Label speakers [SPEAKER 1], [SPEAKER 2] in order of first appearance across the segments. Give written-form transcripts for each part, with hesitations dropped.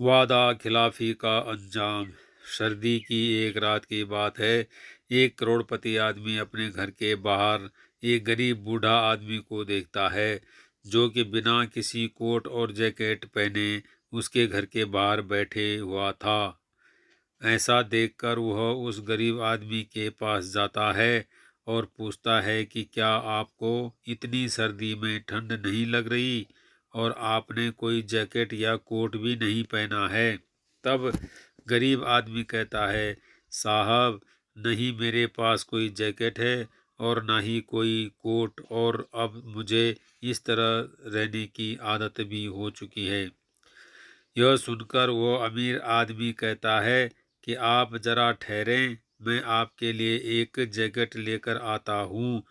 [SPEAKER 1] वादा खिलाफी का अंजाम। सर्दी की एक रात की बात है। एक करोड़पति आदमी अपने घर के बाहर एक गरीब बूढ़ा आदमी को देखता है, जो कि बिना किसी कोट और जैकेट पहने उसके घर के बाहर बैठे हुआ था। ऐसा देखकर वह उस गरीब आदमी के पास जाता है और पूछता है कि क्या आपको इतनी सर्दी में ठंड नहीं लग रही और आपने कोई जैकेट या कोट भी नहीं पहना है। तब गरीब आदमी कहता है, साहब, नहीं मेरे पास कोई जैकेट है और ना ही कोई कोट, और अब मुझे इस तरह रहने की आदत भी हो चुकी है। यह सुनकर वो अमीर आदमी कहता है कि आप जरा ठहरें, मैं आपके लिए एक जैकेट लेकर आता हूँ।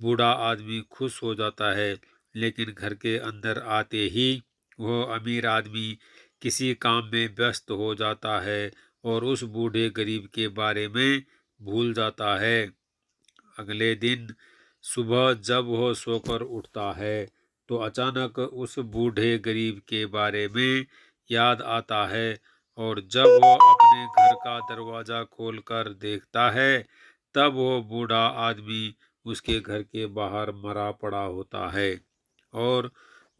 [SPEAKER 1] बूढ़ा आदमी खुश हो जाता है, लेकिन घर के अंदर आते ही वह अमीर आदमी किसी काम में व्यस्त हो जाता है और उस बूढ़े गरीब के बारे में भूल जाता है। अगले दिन सुबह जब वह सोकर उठता है तो अचानक उस बूढ़े गरीब के बारे में याद आता है, और जब वह अपने घर का दरवाजा खोलकर देखता है तब वह बूढ़ा आदमी उसके घर के बाहर मरा पड़ा होता है। और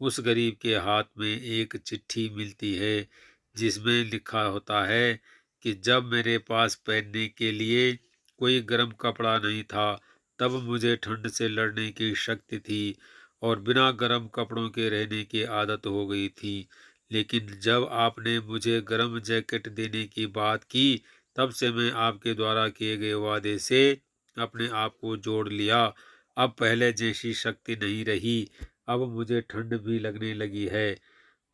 [SPEAKER 1] उस गरीब के हाथ में एक चिट्ठी मिलती है, जिसमें लिखा होता है कि जब मेरे पास पहनने के लिए कोई गर्म कपड़ा नहीं था, तब मुझे ठंड से लड़ने की शक्ति थी और बिना गर्म कपड़ों के रहने की आदत हो गई थी। लेकिन जब आपने मुझे गर्म जैकेट देने की बात की, तब से मैं आपके द्वारा किए गए वादे से अपने आप को जोड़ लिया। अब पहले जैसी शक्ति नहीं रही, अब मुझे ठंड भी लगने लगी है।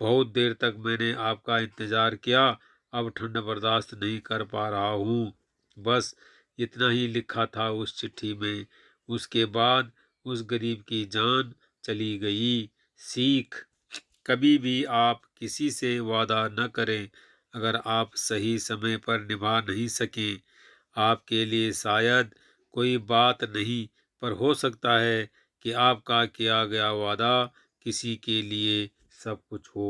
[SPEAKER 1] बहुत देर तक मैंने आपका इंतजार किया, अब ठंड बर्दाश्त नहीं कर पा रहा हूँ। बस इतना ही लिखा था उस चिट्ठी में। उसके बाद उस गरीब की जान चली गई। सीख: कभी भी आप किसी से वादा न करें अगर आप सही समय पर निभा नहीं सकें। आपके लिए शायद कोई बात नहीं, पर हो सकता है कि आपका किया गया वादा किसी के लिए सब कुछ हो।